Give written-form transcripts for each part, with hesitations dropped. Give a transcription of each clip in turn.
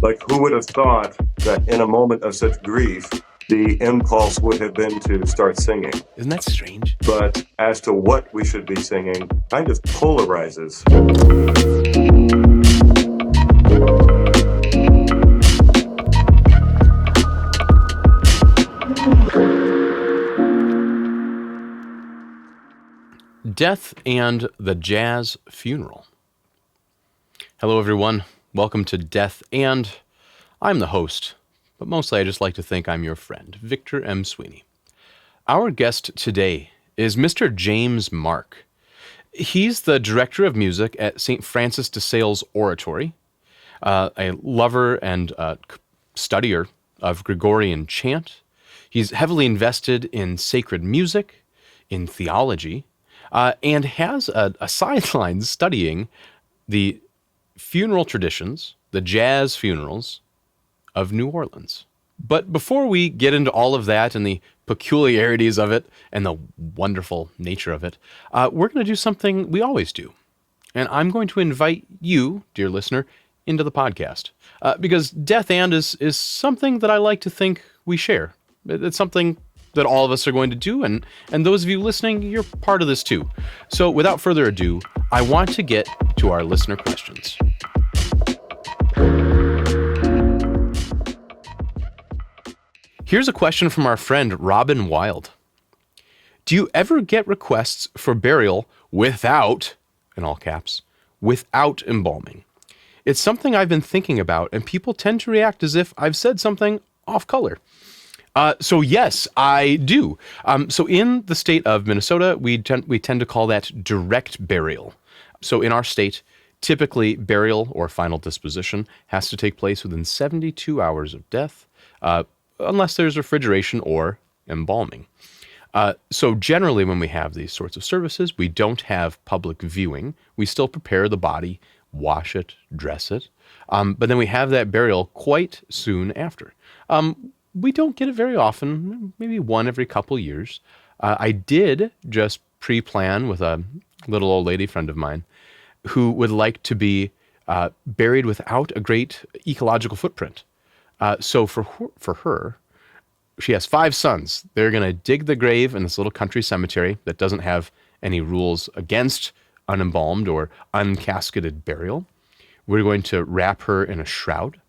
Like, who would have thought that in a moment of such grief, the impulse would have been to start singing? Isn't that strange? But as to what we should be singing, kind of polarizes. Death and the Jazz Funeral. Hello, everyone. Welcome to Death and... I'm the host, but mostly I just like to think I'm your friend, Victor M. Sweeney. Our guest today is Mr. James Marck. He's the director of music at St. Francis de Sales Oratory, a lover and studier of Gregorian chant. He's heavily invested in sacred music, in theology, and has a sideline studying the funeral traditions, the jazz funerals of New Orleans. But before we get into all of that and the peculiarities of it and the wonderful nature of it, we're going to do something we always do. And I'm going to invite you, dear listener, into the podcast. Because Death and is something that I like to think we share. It's something that all of us are going to do, and those of you listening, you're part of this too. So without further ado, I want to get to our listener questions. Here's a question from our friend Robin Wild. Do you ever get requests for burial without, in all caps, without embalming? It's something I've been thinking about, and people tend to react as if I've said something off color. So yes, I do. So in the state of Minnesota, we tend to call that direct burial. So in our state, typically burial or final disposition has to take place within 72 hours of death, unless there's refrigeration or embalming. So generally when we have these sorts of services, we don't have public viewing. We still prepare the body, wash it, dress it, but then we have that burial quite soon after. We don't get it very often, maybe one every couple years. I did just pre-plan with a little old lady friend of mine who would like to be buried without a great ecological footprint. So for her, she has 5 sons. They're going to dig the grave in this little country cemetery that doesn't have any rules against unembalmed or uncasketed burial. We're going to wrap her in a shroud.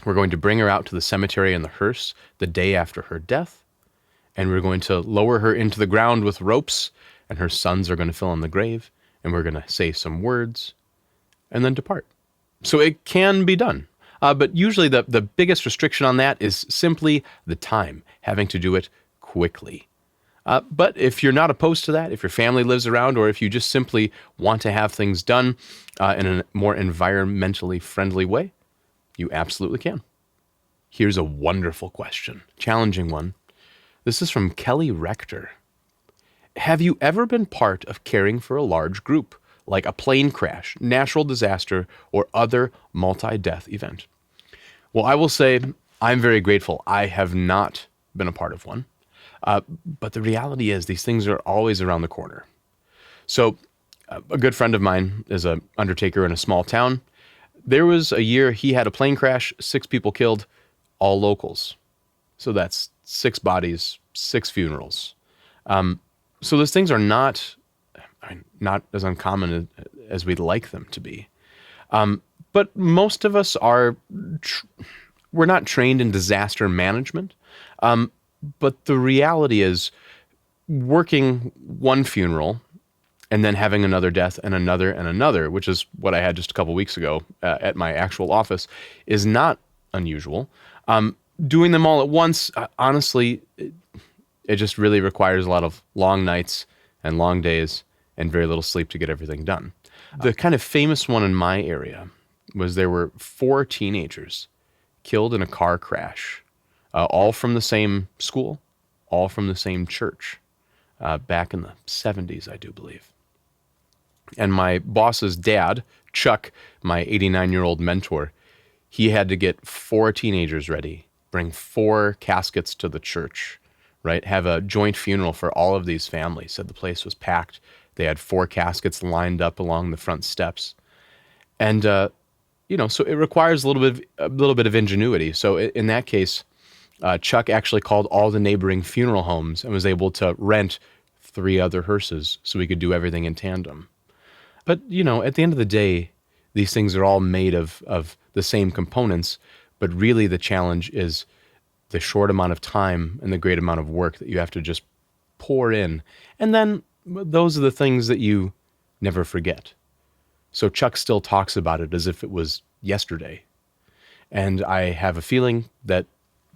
We're going to bring her out to the cemetery in the hearse the day after her death, and we're going to lower her into the ground with ropes, and her sons are going to fill in the grave, and we're going to say some words, and then depart. So it can be done. But usually the biggest restriction on that is simply the time, having to do it quickly. But if you're not opposed to that, if your family lives around, or if you just simply want to have things done in a more environmentally friendly way, you absolutely can. Here's a wonderful question, challenging one. This is from Kelly Rector. Have you ever been part of caring for a large group, like a plane crash, natural disaster, or other multi-death event? Well, I will say I'm very grateful. I have not been a part of one. But the reality is these things are always around the corner. So a good friend of mine is an undertaker in a small town. There was a year he had a plane crash, 6 people killed, all locals. So that's 6 bodies, 6 funerals. So those things are not as uncommon as we'd like them to be. But most of us we're not trained in disaster management. But the reality is working one funeral and then having another death and another, which is what I had just a couple weeks ago at my actual office, is not unusual. Doing them all at once, honestly, it just really requires a lot of long nights and long days and very little sleep to get everything done. The kind of famous one in my area was there were 4 teenagers killed in a car crash, all from the same school, all from the same church, back in the 70s, I do believe. And my boss's dad, Chuck, my 89-year-old mentor, he had to get 4 teenagers ready, bring 4 caskets to the church, right? Have a joint funeral for all of these families. Said the place was packed. They had 4 caskets lined up along the front steps. And so it requires a little bit of ingenuity. So in that case, Chuck actually called all the neighboring funeral homes and was able to rent 3 other hearses so we could do everything in tandem. But, at the end of the day, these things are all made of the same components, but really the challenge is the short amount of time and the great amount of work that you have to just pour in. And then those are the things that you never forget. So Chuck still talks about it as if it was yesterday. And I have a feeling that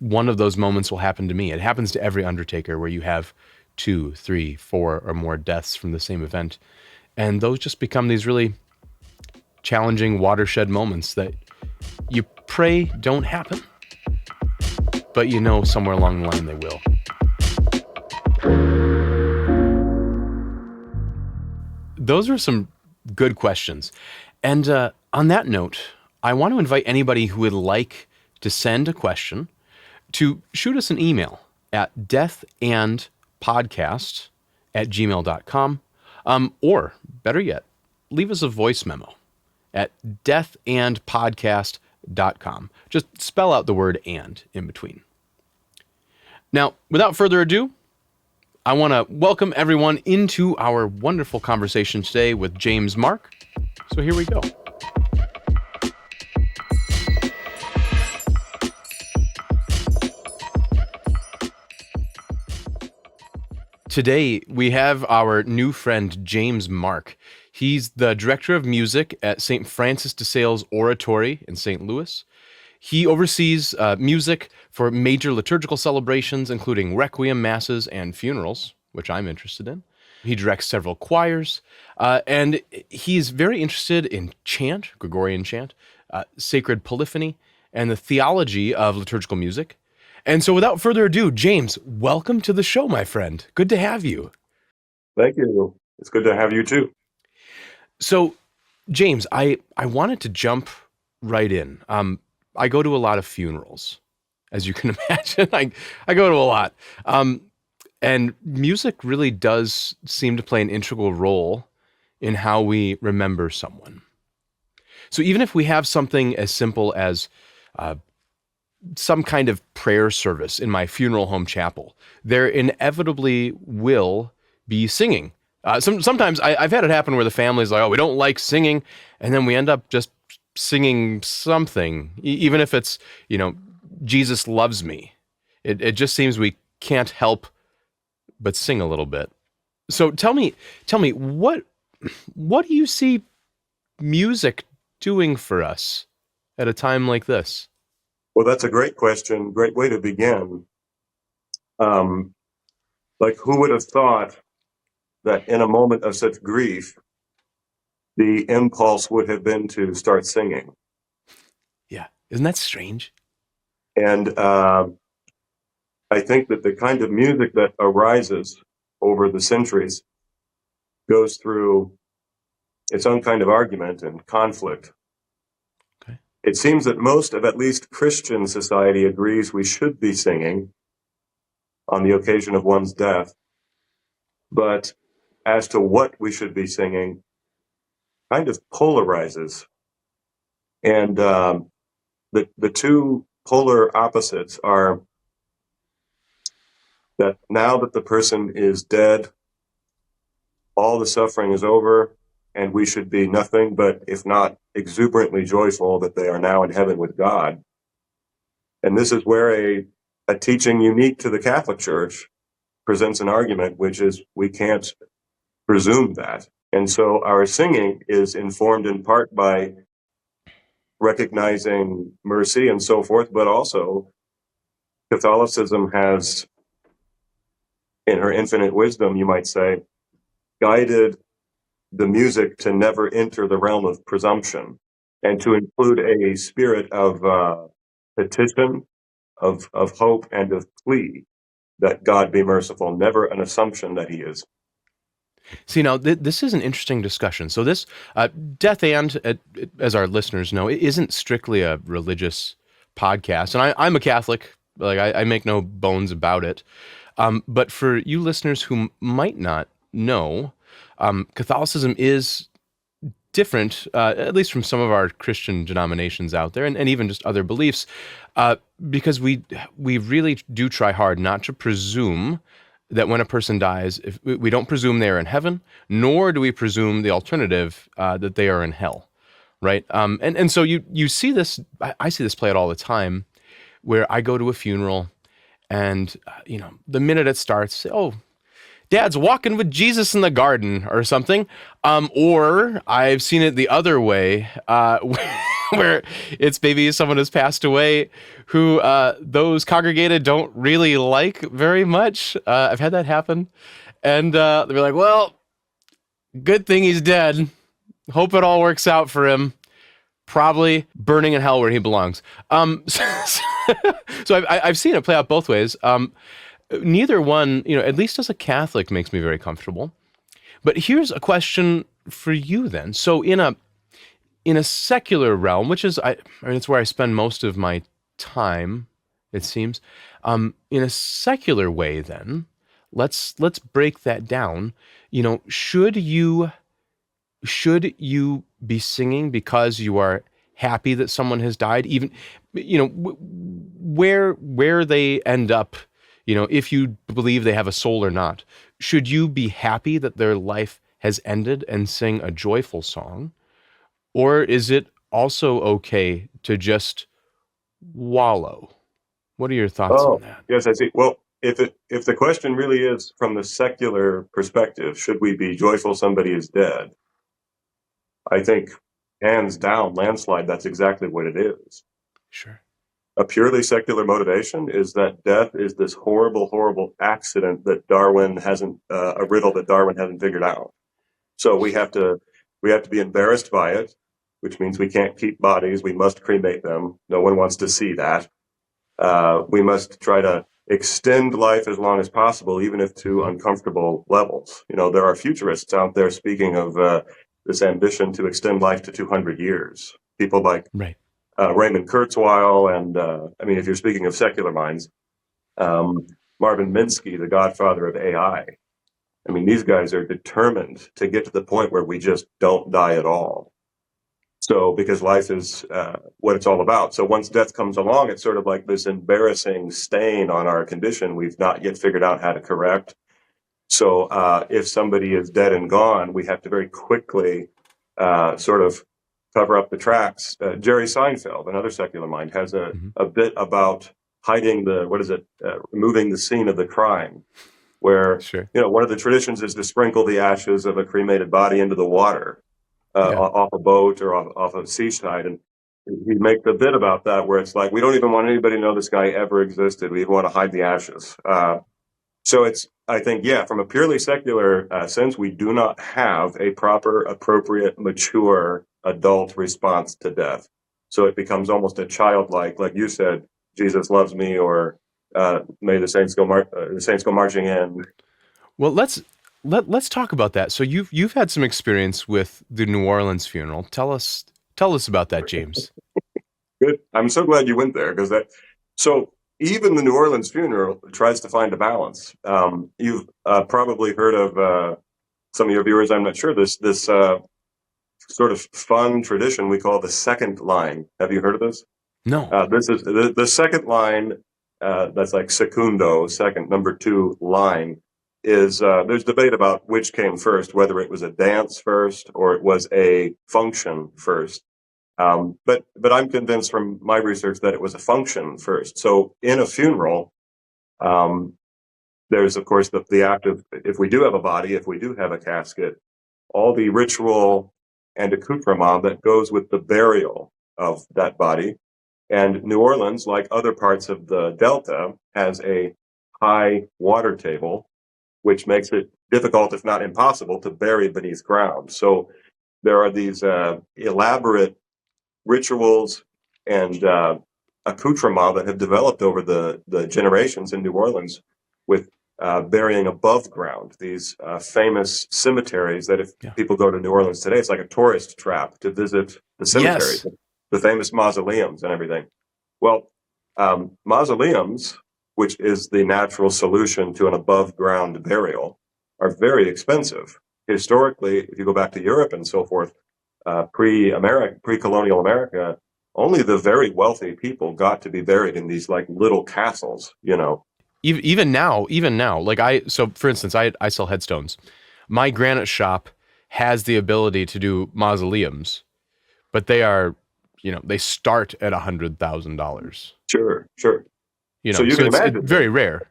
one of those moments will happen to me. It happens to every undertaker where you have 2, 3, 4, or more deaths from the same event. And those just become these really challenging watershed moments that you pray don't happen, but somewhere along the line they will. Those are some good questions. And on that note, I want to invite anybody who would like to send a question to shoot us an email at deathandpodcast@gmail.com, or better yet, leave us a voice memo at deathandpodcast.com. Just spell out the word "and" in between. Now, without further ado, I want to welcome everyone into our wonderful conversation today with James Marck. So here we go. Today, we have our new friend, James Marck. He's the director of music at St. Francis de Sales Oratory in St. Louis. He oversees music for major liturgical celebrations, including Requiem Masses and funerals, which I'm interested in. He directs several choirs, and he's very interested in chant, Gregorian chant, sacred polyphony, and the theology of liturgical music. And so without further ado, James, welcome to the show, my friend. Good to have you. Thank you. It's good to have you too. So, James, I wanted to jump right in. I go to a lot of funerals, as you can imagine. I go to a lot. And music really does seem to play an integral role in how we remember someone. So even if we have something as simple as some kind of prayer service in my funeral home chapel, there inevitably will be singing. Sometimes I've had it happen where the family's like, "Oh, we don't like singing," and then we end up just singing something, even if it's, Jesus loves me. It just seems we can't help but sing a little bit. So tell me, what do you see music doing for us at a time like this? Well, that's a great question. Great way to begin. Like, who would have thought that in a moment of such grief, the impulse would have been to start singing? Yeah. Isn't that strange? And I think that the kind of music that arises over the centuries goes through its own kind of argument and conflict. Okay. It seems that most of at least Christian society agrees we should be singing on the occasion of one's death. But as to what we should be singing, kind of polarizes. And the two polar opposites are that now that the person is dead, all the suffering is over, and we should be nothing but, if not exuberantly joyful, that they are now in heaven with God. And this is where a teaching unique to the Catholic Church presents an argument, which is we can't presume that. And so our singing is informed in part by recognizing mercy and so forth, but also Catholicism has, in her infinite wisdom, you might say, guided the music to never enter the realm of presumption and to include a spirit of petition, of hope, and of plea that God be merciful, never an assumption that he is. See, now, this is an interesting discussion. So this, Death and, as our listeners know, it isn't strictly a religious podcast. And I'm a Catholic. Like, I make no bones about it. But for you listeners who might not know, Catholicism is different, at least from some of our Christian denominations out there, and even just other beliefs, because we really do try hard not to presume that when a person dies, if we don't presume they are in heaven, nor do we presume the alternative, that they are in hell, right? And so you see this, I see this play out all the time, where I go to a funeral, and the minute it starts, oh, Dad's walking with Jesus in the garden or something. Or I've seen it the other way, where it's maybe someone has passed away who those congregated don't really like very much. I've had that happen. And they're like, well, good thing he's dead. Hope it all works out for him. Probably burning in hell where he belongs. So I've seen it play out both ways. Neither one, at least as a Catholic, makes me very comfortable. But here's a question for you then. So in a secular realm, which is, I mean, it's where I spend most of my time, it seems. In a secular way, then, let's break that down. Should you be singing because you are happy that someone has died, even where they end up, if you believe they have a soul or not? Should you be happy that their life has ended and sing a joyful song? Or is it also okay to just wallow? What are your thoughts on that? Yes, I see. Well, if the question really is from the secular perspective, should we be joyful somebody is dead? I think, hands down, landslide, that's exactly what it is. Sure. A purely secular motivation is that death is this horrible, horrible accident that Darwin hasn't, a riddle that Darwin hasn't figured out. So we have to be embarrassed by it, which means we can't keep bodies. We must cremate them. No one wants to see that. We must try to extend life as long as possible, even if to uncomfortable levels. There are futurists out there speaking of this ambition to extend life to 200 years. People like right. Raymond Kurzweil, and if you're speaking of secular minds, Marvin Minsky, the godfather of AI. These guys are determined to get to the point where we just don't die at all. So, because life is what it's all about. So once death comes along, it's sort of like this embarrassing stain on our condition we've not yet figured out how to correct. So if somebody is dead and gone, we have to very quickly sort of cover up the tracks. Jerry Seinfeld, another secular mind, has a bit about hiding removing the scene of the crime, where, sure. One of the traditions is to sprinkle the ashes of a cremated body into the water off a boat or off a seaside. And he makes a bit about that, where it's like, we don't even want anybody to know this guy ever existed. We even want to hide the ashes. So it's, I think, from a purely secular sense, we do not have a proper, appropriate, mature adult response to death. So it becomes almost a childlike, like you said, Jesus loves me, or may the saints go marching in. Well, let's talk about that. So you've had some experience with the New Orleans funeral. Tell us about that, James. Good. I'm so glad you went there, because so even the New Orleans funeral tries to find a balance. You've probably heard of, some of your viewers, I'm not sure, this sort of fun tradition we call the second line. Have you heard of this? No. This is the second line, that's like secundo, second, number 2 line, is there's debate about which came first, whether it was a dance first or it was a function first. But I'm convinced from my research that it was a function first. So in a funeral, there's, of course, the act of, if we do have a body, if we do have a casket, all the ritual and accoutrement that goes with the burial of that body. And New Orleans, like other parts of the Delta, has a high water table, which makes it difficult, if not impossible, to bury beneath ground. So there are these elaborate rituals and accoutrement that have developed over the generations in New Orleans, with burying above ground. These famous cemeteries that, if people go to New Orleans today, it's like a tourist trap to visit the cemeteries, the famous mausoleums and everything. Well, mausoleums, which is the natural solution to an above ground burial, are very expensive. Historically, if you go back to Europe and so forth, pre-colonial America, only the very wealthy people got to be buried in these like little castles, you know. Even now, like so for instance, I sell headstones. My granite shop has the ability to do mausoleums, but they are, they start at $100,000. Sure, sure. So you So can it's imagine very then, rare.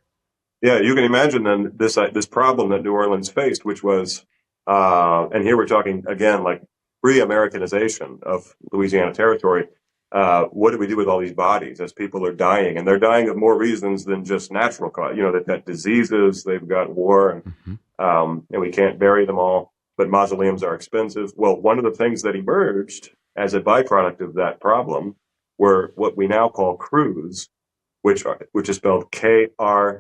yeah, you can imagine then this problem that New Orleans faced, which was, and here we're talking again like pre-Americanization of Louisiana Territory. What do we do with all these bodies as people are dying, and they're dying of more reasons than just natural cause? You know, they've got diseases, they've got war, Mm-hmm. and we can't bury them all. But mausoleums are expensive. Well, one of the things that emerged as a byproduct of that problem were what we now call crews, which is spelled Krewe,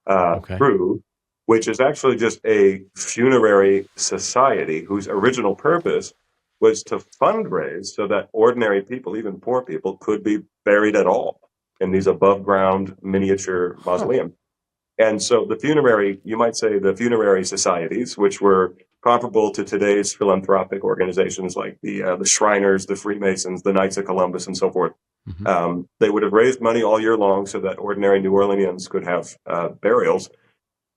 Okay. Krewe, which is actually just a funerary society whose original purpose was to fundraise so that ordinary people, even poor people, could be buried at all in these above ground miniature Huh. mausoleums. And so you might say the funerary societies, which were comparable to today's philanthropic organizations like the Shriners, the Freemasons, the Knights of Columbus, and so forth. Mm-hmm. They would have raised money all year long so that ordinary New Orleanians could have burials.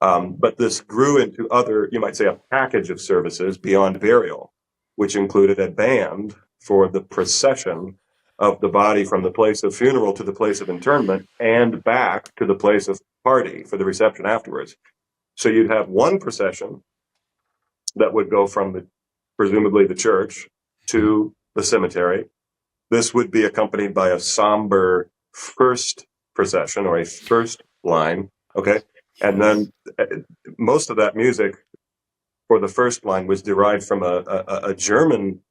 But this grew into other, you might say, a package of services beyond burial, which included a band for the procession of the body from the place of funeral to the place of interment and back to the place of party for the reception afterwards. So you'd have one procession that would go from presumably the church to the cemetery. This would be accompanied by a somber first procession or a first line. Okay. And then most of that music for the first line was derived from a German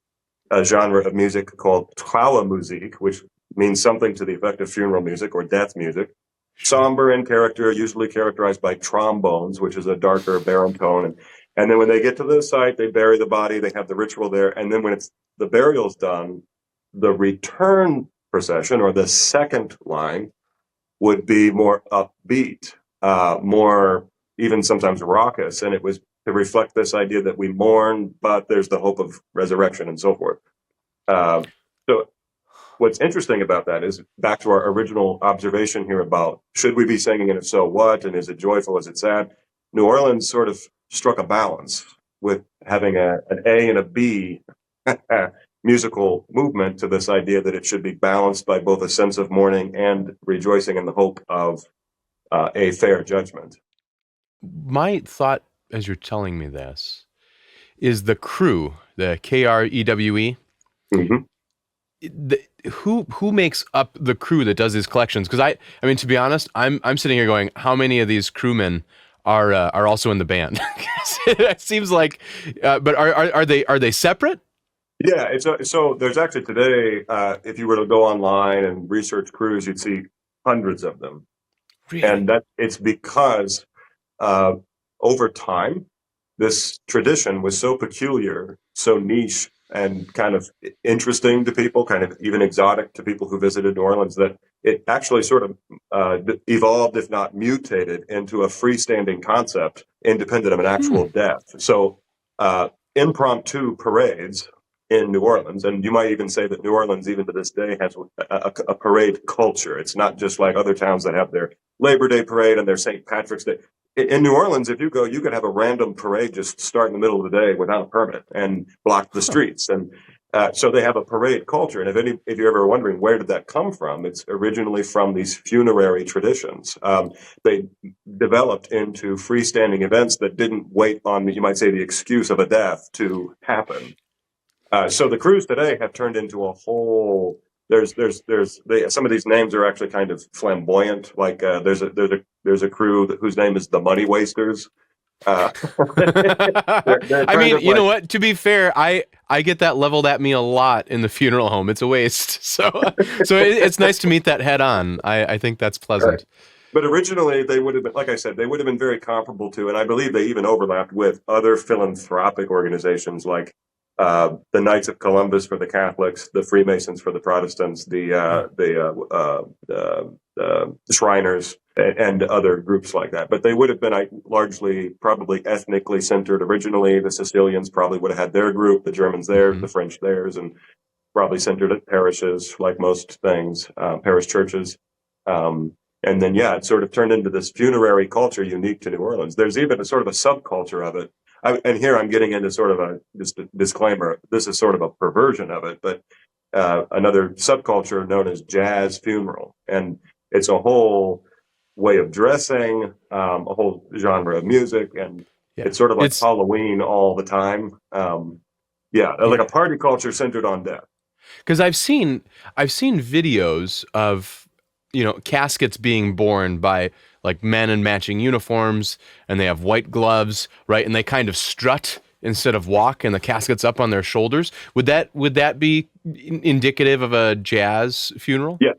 genre of music called Trauermusik, which means something to the effect of funeral music or death music. Somber in character, usually characterized by trombones, which is a darker baritone. And then when they get to the site, they bury the body, they have the ritual there. And then when the burial's done, the return procession or the second line would be more upbeat, more even sometimes raucous. And it was to reflect this idea that we mourn, but there's the hope of resurrection and so forth. So what's interesting about that is back to our original observation here about should we be singing and if so what, and is it joyful, is it sad? New Orleans sort of struck a balance with having an A and a B musical movement to this idea that it should be balanced by both a sense of mourning and rejoicing in the hope of a fair judgment. My thought as you're telling me this is the crew, the Krewe. Mm-hmm. Who makes up the crew that does these collections? Because I mean, to be honest, I'm sitting here going, how many of these crewmen are also in the band? It seems like, but are they separate? Yeah, so there's actually today, if you were to go online and research crews, you'd see hundreds of them, Really? and that it's because over time, this tradition was so peculiar, so niche, and kind of interesting to people, kind of even exotic to people who visited New Orleans, that it actually sort of evolved, if not mutated, into a freestanding concept independent of an actual death. So impromptu parades in New Orleans, and you might even say that New Orleans, even to this day, has a parade culture. It's not just like other towns that have their Labor Day parade and their St. Patrick's Day. In New Orleans, if you go, you could have a random parade just start in the middle of the day without a permit and block the streets. And so they have a parade culture. And if you're ever wondering where did that come from, it's originally from these funerary traditions. They developed into freestanding events that didn't wait on, you might say, the excuse of a death to happen. So the crews today have turned into a whole. Some of these names are actually kind of flamboyant. Like there's a crew whose name is the Money Wasters. They're I kind mean, of you know like, what? To be fair, I get that leveled at me a lot in the funeral home. It's a waste. So it's nice to meet that head on. I think that's pleasant. but originally they would have been, like I said, they would have been very comparable to, and I believe they even overlapped with other philanthropic organizations like the Knights of Columbus for the Catholics, the Freemasons for the Protestants, the Shriners, and other groups like that. But they would have been largely probably ethnically centered originally. The Sicilians probably would have had their group, the Germans theirs, the French theirs, and probably centered at parishes, like most things, parish churches. And then, it sort of turned into this funerary culture unique to New Orleans. There's even a sort of a subculture of it. And here I'm getting into sort of just a disclaimer. This is sort of a perversion of it, but another subculture known as jazz funeral. And it's a whole way of dressing, a whole genre of music, and it's sort of like Halloween all the time. Like a party culture centered on death. Because I've seen videos of, caskets being borne by like men in matching uniforms, and they have white gloves, right? And they kind of strut instead of walk, and the casket's up on their shoulders. Would that be indicative of a jazz funeral? Yeah,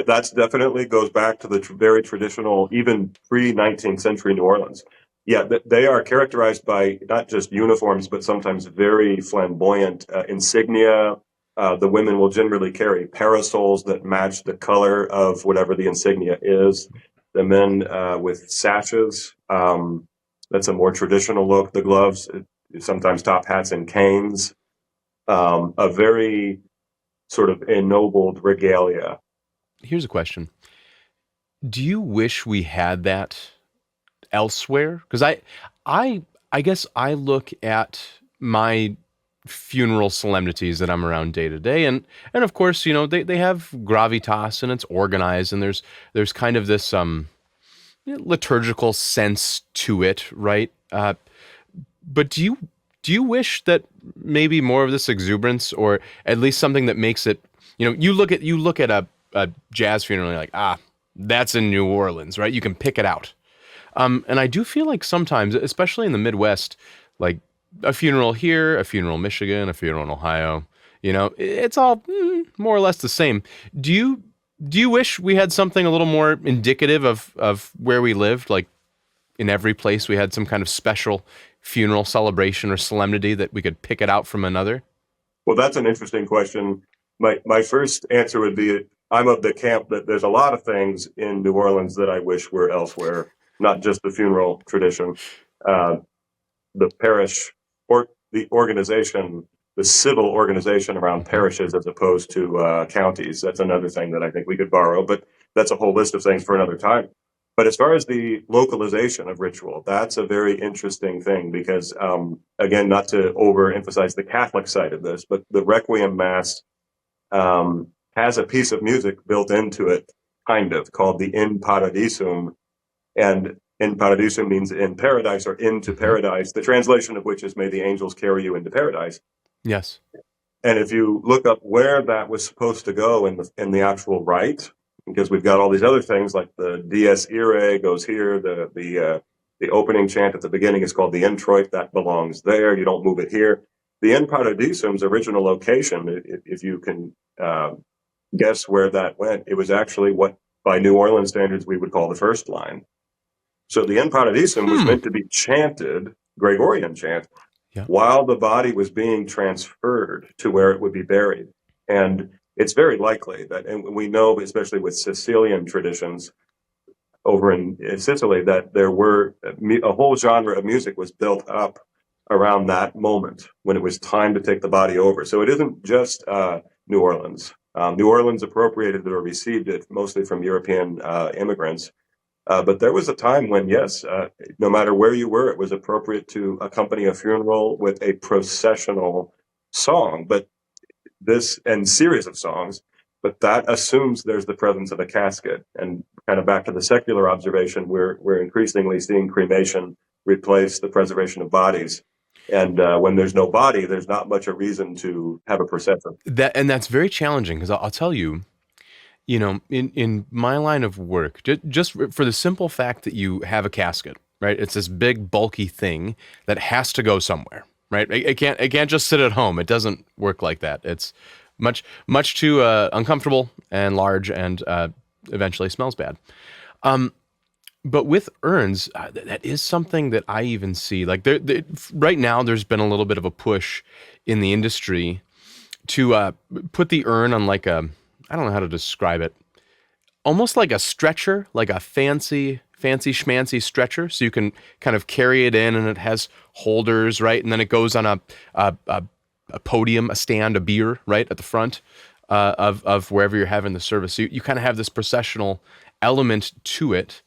that's definitely goes back to the very traditional, even pre-19th century New Orleans. Yeah, they are characterized by not just uniforms, but sometimes very flamboyant insignia. The women will generally carry parasols that match the color of whatever the insignia is. The men with sashes. That's a more traditional look. The gloves, sometimes top hats and canes. A very sort of ennobled regalia. Here's a question. Do you wish we had that elsewhere? Because I guess I look at my funeral solemnities that I'm around day to day, and of course, they have gravitas and it's organized, and there's kind of this liturgical sense to it, right? But do you wish that maybe more of this exuberance, or at least something that makes it, you look at a jazz funeral and you're like, that's in New Orleans, right? You can pick it out. And I do feel like sometimes, especially in the Midwest, like a funeral here, a funeral in Michigan, a funeral in Ohio, it's all more or less the same. Do you wish we had something a little more indicative of where we lived? Like in every place we had some kind of special funeral celebration or solemnity that we could pick it out from another? Well, that's an interesting question. My first answer would be, I'm of the camp that there's a lot of things in New Orleans that I wish were elsewhere, not just the funeral tradition. The parish, or the organization, the civil organization around parishes as opposed to counties. That's another thing that I think we could borrow, but that's a whole list of things for another time. But as far as the localization of ritual, that's a very interesting thing because, again, not to overemphasize the Catholic side of this, but the Requiem Mass has a piece of music built into it, kind of, called the In Paradisum. And In Paradisum means in paradise or into paradise, the translation of which is may the angels carry you into paradise. Yes. And if you look up where that was supposed to go in the actual rite, because we've got all these other things like the Dies Irae goes here, the opening chant at the beginning is called the introit, that belongs there, you don't move it here. The In Paradisum's original location, if you can guess where that went, it was actually what by New Orleans standards we would call the first line. So the In Paradisum was meant to be chanted, Gregorian chant, while the body was being transferred to where it would be buried. And it's very likely that, and we know, especially with Sicilian traditions over in Sicily, that there were a whole genre of music was built up around that moment when it was time to take the body over. So it isn't just New Orleans. New Orleans appropriated it or received it mostly from European immigrants. But there was a time when, yes, no matter where you were, it was appropriate to accompany a funeral with a processional song, and series of songs. But that assumes there's the presence of a casket. And kind of back to the secular observation, we're increasingly seeing cremation replace the preservation of bodies. And when there's no body, there's not much a reason to have a procession. That's very challenging because I'll tell you, in my line of work, just for the simple fact that you have a casket, right? It's this big bulky thing that has to go somewhere, right? It can't just sit at home. It doesn't work like that. It's much too uncomfortable and large, and eventually smells bad. But with urns, that is something that I even see. Like right now, there's been a little bit of a push in the industry to put the urn on like a, I don't know how to describe it, almost like a stretcher, like a fancy schmancy stretcher, so you can kind of carry it in, and it has holders, right? And then it goes on a podium, a stand, a beer, right at the front of wherever you're having the service. So you kind of have this processional element to it.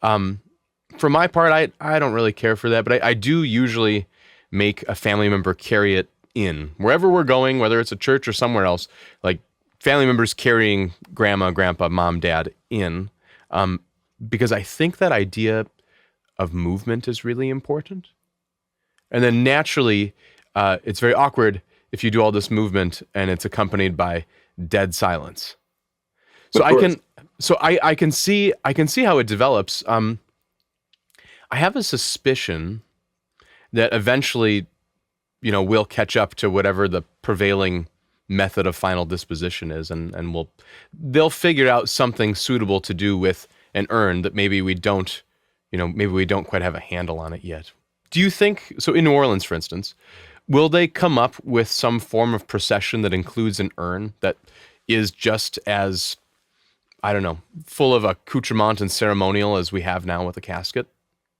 For my part, I don't really care for that, but I do usually make a family member carry it in wherever we're going, whether it's a church or somewhere else. Like family members carrying grandma, grandpa, mom, dad in, because I think that idea of movement is really important. And then naturally, it's very awkward if you do all this movement and it's accompanied by dead silence. So Of course. I can see how it develops. I have a suspicion that eventually, we'll catch up to whatever the prevailing method of final disposition is, and they'll figure out something suitable to do with an urn that maybe we don't quite have a handle on it yet. Do you think so? In New Orleans, for instance, will they come up with some form of procession that includes an urn that is just as, I don't know, full of accoutrement and ceremonial as we have now with the casket?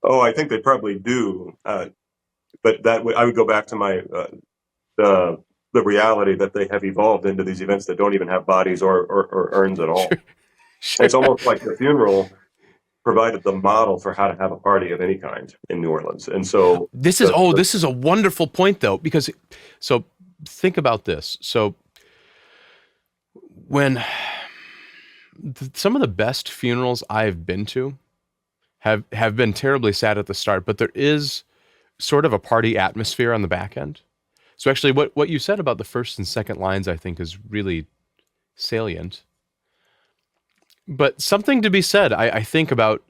Oh, I think they probably do. But I would go back to my the reality that they have evolved into these events that don't even have bodies or urns at all. Sure. It's almost like the funeral provided the model for how to have a party of any kind in New Orleans. And so This is a wonderful point, though, because so think about this. So when some of the best funerals I've been to have been terribly sad at the start, but there is sort of a party atmosphere on the back end. So actually, what you said about the first and second lines, I think, is really salient. But something to be said, I think, about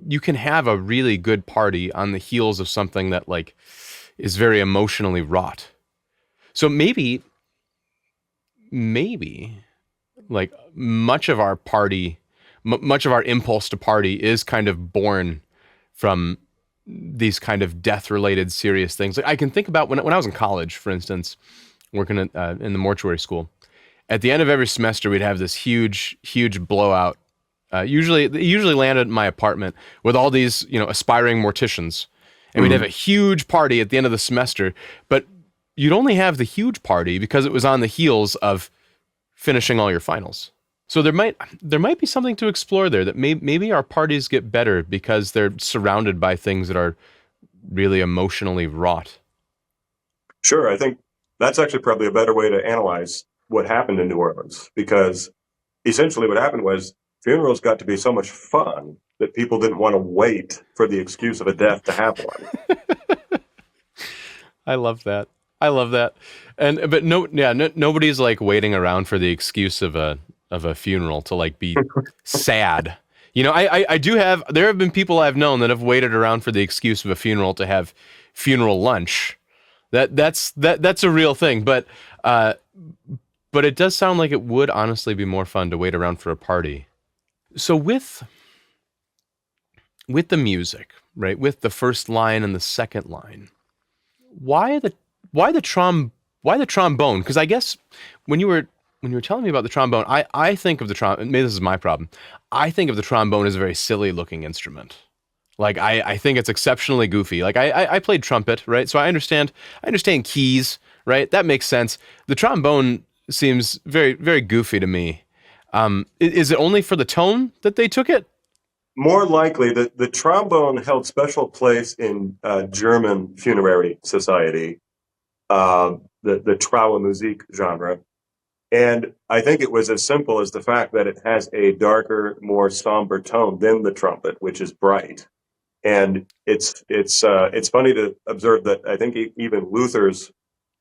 you can have a really good party on the heels of something that like is very emotionally wrought. So maybe like much of our party, much of our impulse to party is kind of born from these kind of death-related serious things. Like I can think about when I was in college, for instance, working in the mortuary school. At the end of every semester, we'd have this huge blowout. It usually landed in my apartment with all these, aspiring morticians, and we'd have a huge party at the end of the semester. But you'd only have the huge party because it was on the heels of finishing all your finals. So there might be something to explore there, that maybe our parties get better because they're surrounded by things that are really emotionally wrought. sure, I think that's actually probably a better way to analyze what happened in New Orleans, because essentially what happened was funerals got to be so much fun that people didn't want to wait for the excuse of a death to have one. I love that. But nobody's like waiting around for the excuse of a funeral to like be sad. There have been people I've known that have waited around for the excuse of a funeral to have funeral lunch. That's a real thing, but it does sound like it would honestly be more fun to wait around for a party. So with the music, right? With the first line and the second line, why the trombone? Because I guess when you were telling me about the trombone, I think of the trombone. Maybe this is my problem. I think of the trombone as a very silly looking instrument. Like I think it's exceptionally goofy. Like I played trumpet, right? So I understand keys, right? That makes sense. The trombone seems very, very goofy to me. Is it only for the tone that they took it? More likely, the trombone held special place in German funerary society, the Trauermusik genre. And I think it was as simple as the fact that it has a darker, more somber tone than the trumpet, which is bright. And it's funny to observe that I think even Luther's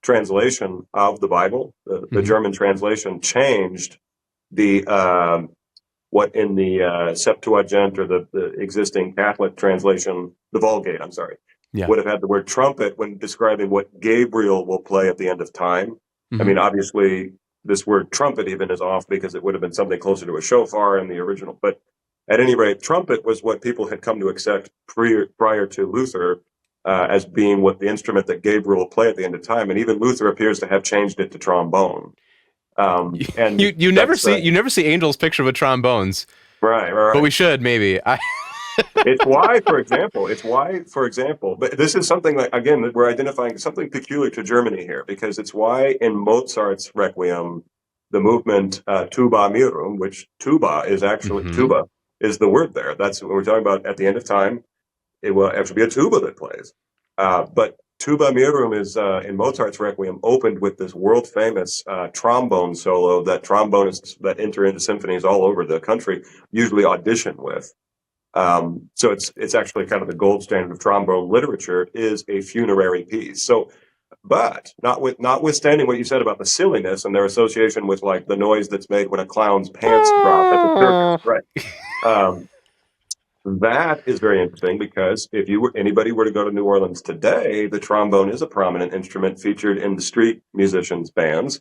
translation of the Bible, the German translation, changed the what in the Septuagint, or the existing Catholic translation, the Vulgate, I'm sorry, would have had the word trumpet when describing what Gabriel will play at the end of time. I mean, obviously, this word trumpet even is off because it would have been something closer to a shofar in the original. But At any rate, trumpet was what people had come to accept prior to Luther as being what the instrument that Gabriel will play at the end of time, and even Luther appears to have changed it to trombone. And You never see Angel's picture with trombones, right. but we should maybe. It's why, for example, but this is something like, again, that we're identifying something peculiar to Germany here, because it's why in Mozart's Requiem, the movement tuba mirum, which tuba is actually, tuba is the word there. That's what we're talking about at the end of time. It will actually be a tuba that plays. But tuba mirum is, in Mozart's Requiem, opened with this world famous trombone solo that trombonists that enter into symphonies all over the country usually audition with. So it's actually kind of the gold standard of trombone literature, is a funerary piece. So, but notwithstanding what you said about the silliness and their association with like the noise that's made when a clown's pants drop at the circus, right? That is very interesting, because if anybody were to go to New Orleans today, the trombone is a prominent instrument featured in the street musicians' bands.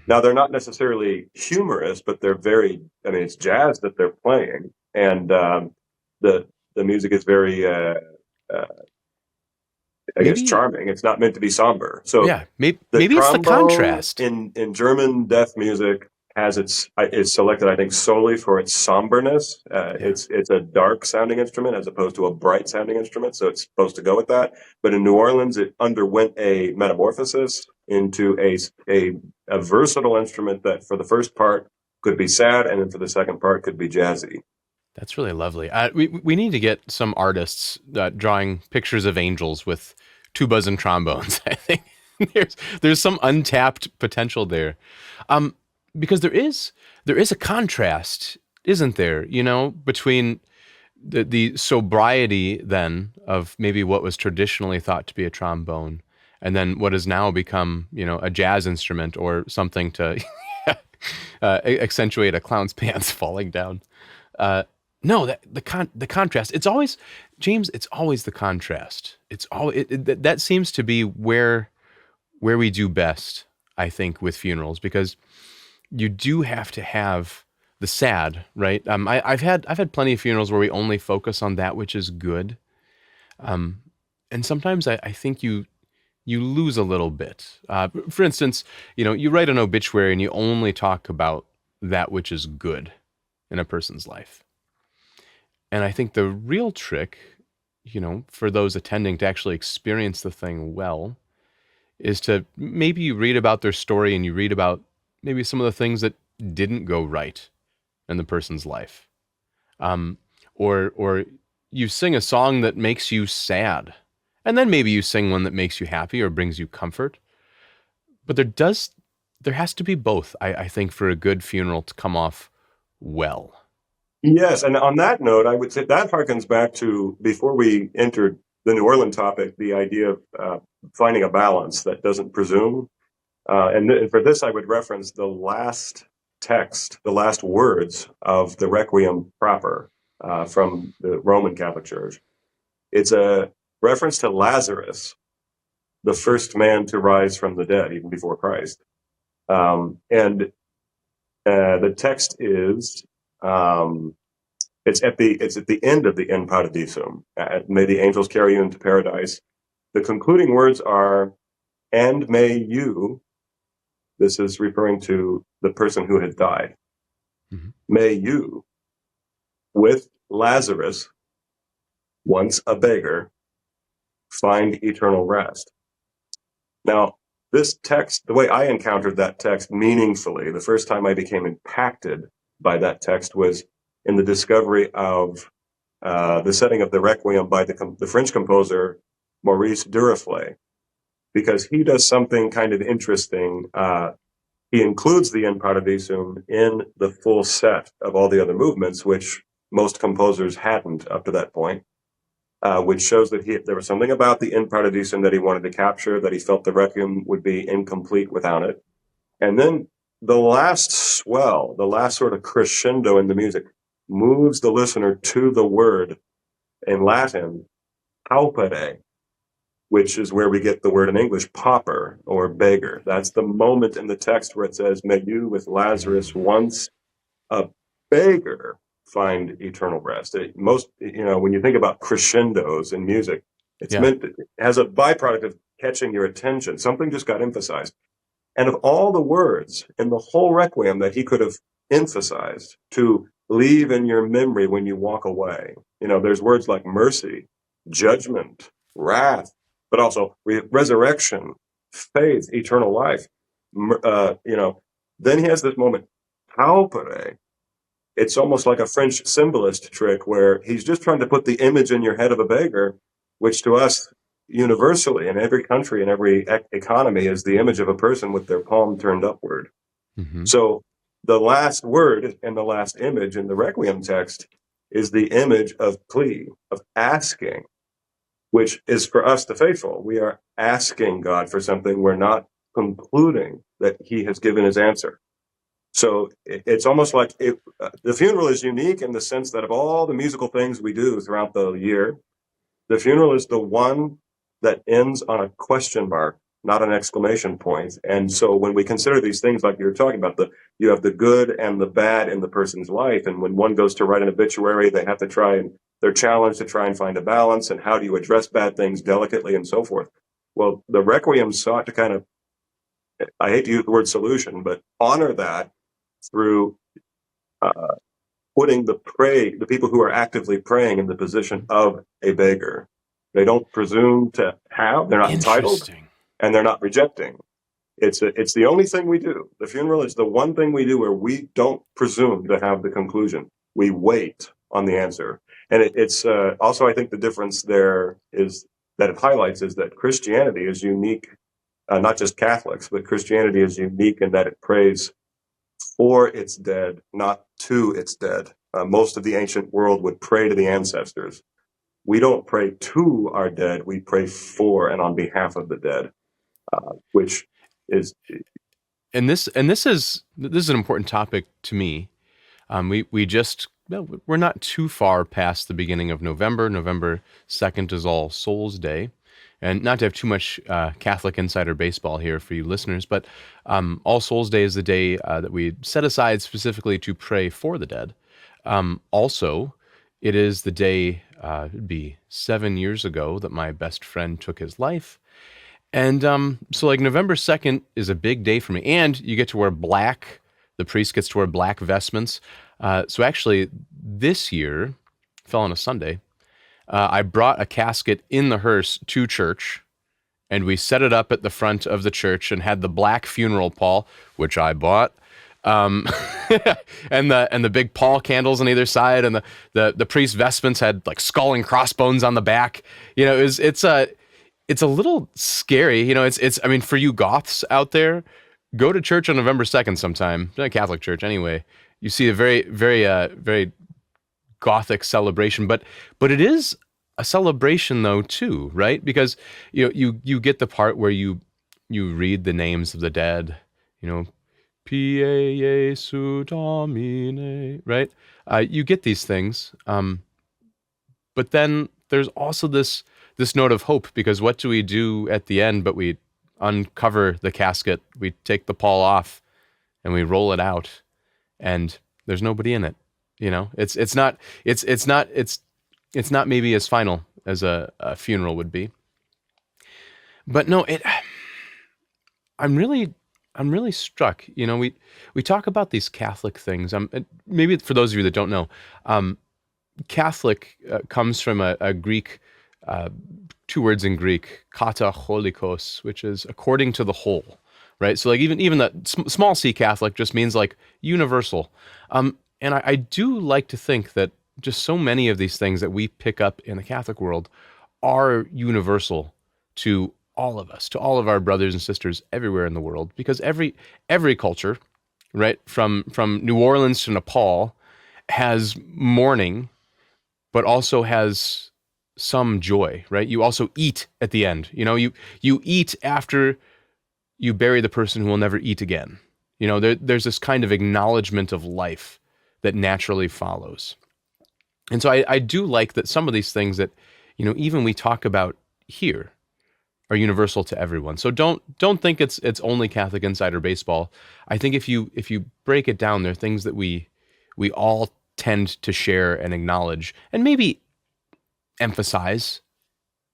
Now, they're not necessarily humorous, but they're it's jazz that they're playing. And the music is very, I guess, charming. It's not meant to be somber. So yeah, maybe it's the contrast. In German death music is selected, I think, solely for its somberness. It's a dark sounding instrument as opposed to a bright sounding instrument, so it's supposed to go with that. But in New Orleans, it underwent a metamorphosis into a versatile instrument that for the first part could be sad, and then for the second part could be jazzy. That's really lovely. We need to get some artists drawing pictures of angels with tubas and trombones. I think there's some untapped potential there. Because there is a contrast, isn't there? You know, between the sobriety then of maybe what was traditionally thought to be a trombone, and then what has now become, a jazz instrument or something to accentuate a clown's pants falling down. No, the contrast. It's always, James. It's always the contrast. It's that seems to be where we do best, I think, with funerals, because you do have to have the sad, right? I've had plenty of funerals where we only focus on that which is good, and sometimes I think you lose a little bit. For instance, you write an obituary and you only talk about that which is good in a person's life, and I think the real trick, for those attending to actually experience the thing well, is to maybe you read about their story and you read about maybe some of the things that didn't go right in the person's life. Or you sing a song that makes you sad, and then maybe you sing one that makes you happy or brings you comfort. But there has to be both, I think, for a good funeral to come off well. Yes, and on that note, I would say that harkens back to, before we entered the New Orleans topic, the idea of finding a balance that doesn't presume. And for this, I would reference the last text, the last words of the Requiem proper from the Roman Catholic Church. It's a reference to Lazarus, the first man to rise from the dead, even before Christ. And the text is, it's at the end of the In Paradisum. May the angels carry you into paradise. The concluding words are, and may you. This is referring to the person who had died. Mm-hmm. May you, with Lazarus, once a beggar, find eternal rest. Now, this text, the way I encountered that text meaningfully, the first time I became impacted by that text was in the discovery of the setting of the Requiem by the French composer Maurice Duruflé, because he does something kind of interesting. He includes the In Paradisum in the full set of all the other movements, which most composers hadn't up to that point, which shows that there was something about the In Paradisum that he wanted to capture, that he felt the Requiem would be incomplete without it. And then the last swell, the last sort of crescendo in the music, moves the listener to the word in Latin, paupere, which is where we get the word in English, pauper or beggar. That's the moment in the text where it says, may you with Lazarus once a beggar find eternal rest. Most, when you think about crescendos in music, it has a byproduct of catching your attention. Something just got emphasized. And of all the words in the whole Requiem that he could have emphasized to leave in your memory when you walk away, there's words like mercy, judgment, wrath, but also resurrection, faith, eternal life. Then he has this moment, palpare. It's almost like a French symbolist trick where he's just trying to put the image in your head of a beggar, which to us universally in every country and every economy is the image of a person with their palm turned upward. Mm-hmm. So the last word and the last image in the Requiem text is the image of plea, of asking, which is for us the faithful. We are asking God for something. We're not concluding that he has given his answer. So it's almost like the funeral is unique in the sense that of all the musical things we do throughout the year, the funeral is the one that ends on a question mark, not an exclamation point. And so when we consider these things like you were talking about, you have the good and the bad in the person's life. And when one goes to write an obituary, they have to they're challenged to try and find a balance. And how do you address bad things delicately and so forth? Well, the Requiem sought to kind of, I hate to use the word solution, but honor that through putting the people who are actively praying in the position of a beggar. They don't presume to have, they're not entitled, and they're not rejecting. It's the only thing we do. The funeral is the one thing we do where we don't presume to have the conclusion. We wait on the answer. And it's also, I think the difference there is that it highlights is that Christianity is unique, not just Catholics, but Christianity is unique in that it prays for its dead, not to its dead. Most of the ancient world would pray to the ancestors. We don't pray to our dead. We pray for and on behalf of the dead, which is. And this is an important topic to me. We're not too far past the beginning of November. November 2nd is All Souls Day. And not to have too much Catholic insider baseball here for you listeners, but All Souls Day is the day that we set aside specifically to pray for the dead. Also, it is the day, it'd be 7 years ago that my best friend took his life. And so like November 2nd is a big day for me. And you get to wear black. The priest gets to wear black vestments. So actually, this year, fell on a Sunday, I brought a casket in the hearse to church, and we set it up at the front of the church and had the black funeral pall, which I bought, and the big pall candles on either side, and the priest's vestments had like skull and crossbones on the back. It's a little scary. I mean, for you goths out there, go to church on November 2nd sometime, a Catholic church anyway. You see a very, very, very Gothic celebration, but it is a celebration though too, right? Because you get the part where you read the names of the dead, Pie Jesu Domine, right? You get these things, but then there's also this note of hope, because what do we do at the end? But we uncover the casket, we take the pall off, and we roll it out, and there's nobody in it. It's not maybe as final as a funeral would be. But no, I'm really struck. We talk about these Catholic things. Maybe for those of you that don't know, Catholic comes from a Greek, two words in Greek, kata holikos, which is according to the whole, right? So like even that small c Catholic just means like universal. And I do like to think that just so many of these things that we pick up in the Catholic world are universal to all of us, to all of our brothers and sisters everywhere in the world, because every culture, right, from New Orleans to Nepal, has mourning, but also has some joy, right? You also eat at the end. You eat after you bury the person who will never eat again. There's this kind of acknowledgement of life that naturally follows. And so I do like that some of these things that, even we talk about here are universal to everyone. So don't think it's only Catholic insider baseball. I think if you break it down, there are things that we all tend to share and acknowledge and maybe emphasize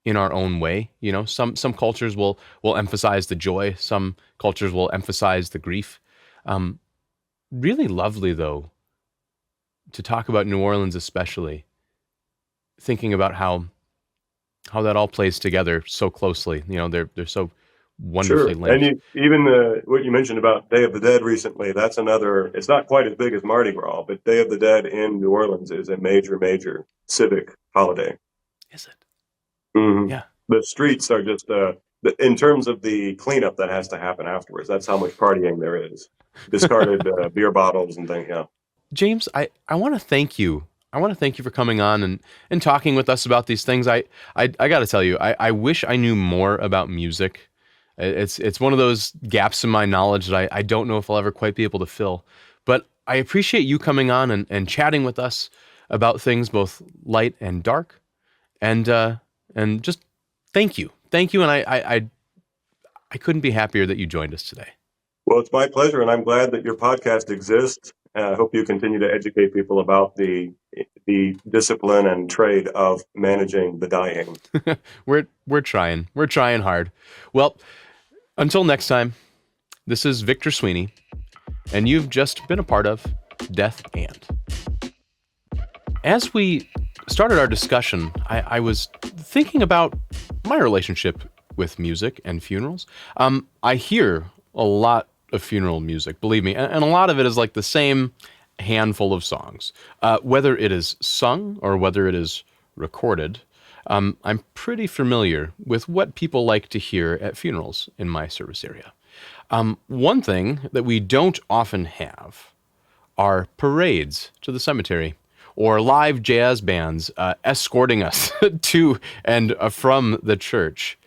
in our own way. Some cultures will emphasize the joy. Some cultures will emphasize the grief. Really lovely, though, to talk about New Orleans, especially thinking about how that all plays together so closely. They're so wonderfully linked. And even what you mentioned about Day of the Dead recently, that's another. It's not quite as big as Mardi Gras, but Day of the Dead in New Orleans is a major civic holiday. Is it? Mm-hmm. Yeah. The streets are just, in terms of the cleanup that has to happen afterwards, that's how much partying there is. Discarded beer bottles and things, yeah. James, I want to thank you. I want to thank you for coming on and talking with us about these things. I got to tell you, I wish I knew more about music. It's one of those gaps in my knowledge that I don't know if I'll ever quite be able to fill. But I appreciate you coming on and chatting with us about things both light and dark. And just thank you. And I couldn't be happier that you joined us today. Well, it's my pleasure, and I'm glad that your podcast exists. I hope you continue to educate people about the discipline and trade of managing the dying. We're trying. We're trying hard. Well, until next time, this is Victor Sweeney, and you've just been a part of Death and. As we started our discussion, I was thinking about my relationship with music and funerals. I hear a lot of funeral music, believe me, and a lot of it is like the same handful of songs. Whether it is sung or whether it is recorded, I'm pretty familiar with what people like to hear at funerals in my service area. One thing that we don't often have are parades to the cemetery or live jazz bands escorting us to and from the church.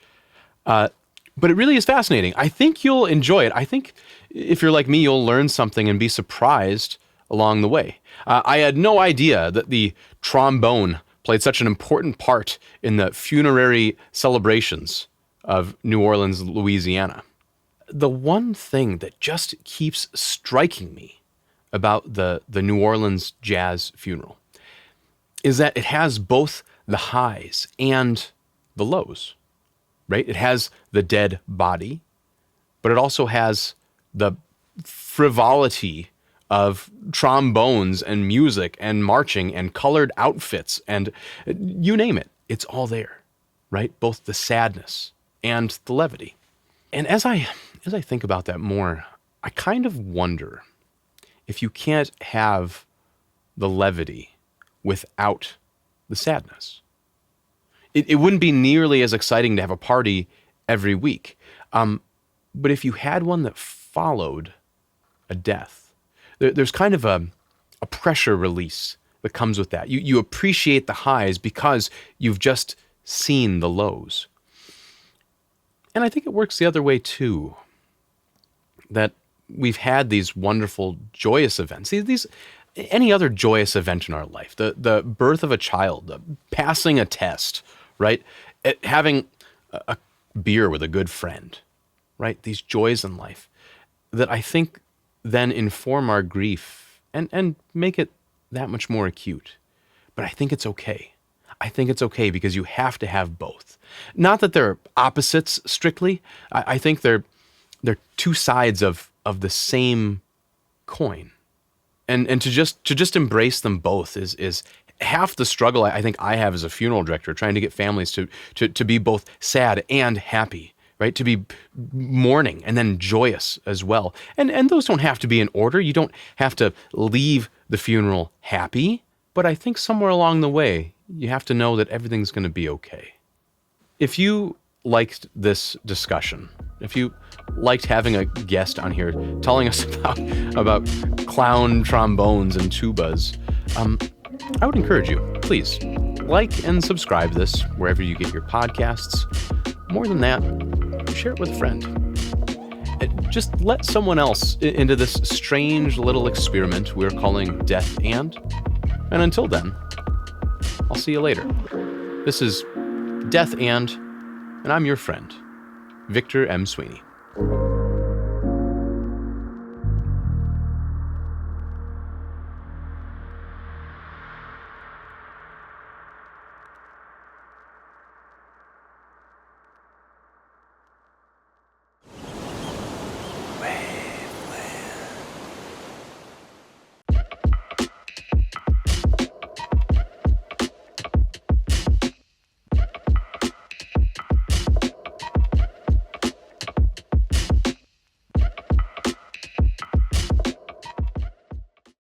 But it really is fascinating. I think you'll enjoy it. I think if you're like me, you'll learn something and be surprised along the way. I had no idea that the trombone played such an important part in the funerary celebrations of New Orleans, Louisiana. The one thing that just keeps striking me about the New Orleans jazz funeral is that it has both the highs and the lows, right? It has the dead body, but it also has the frivolity of trombones and music and marching and colored outfits and you name it, it's all there, right? Both the sadness and the levity. And as I think about that more, I kind of wonder if you can't have the levity without the sadness. It wouldn't be nearly as exciting to have a party every week. But if you had one that followed a death, there's kind of a pressure release that comes with that. You appreciate the highs because you've just seen the lows. And I think it works the other way too, that we've had these wonderful, joyous events. Any other joyous event in our life, the birth of a child, passing a test, right? Having a beer with a good friend, right? These joys in life that I think then inform our grief and make it that much more acute. But I think it's okay. I think it's okay because you have to have both. Not that they're opposites strictly. I think they're two sides of the same coin. And to just embrace them both is half the struggle I think I have as a funeral director, trying to get families to be both sad and happy, right? To be mourning and then joyous as well. And those don't have to be in order. You don't have to leave the funeral happy, but I think somewhere along the way, you have to know that everything's going to be okay. If you liked this discussion, if you liked having a guest on here telling us about clown trombones and tubas, I would encourage you, please, like and subscribe this wherever you get your podcasts. More than that, share it with a friend. Just let someone else into this strange little experiment we're calling Death and until then, I'll see you later. This is Death and I'm your friend, Victor M. Sweeney.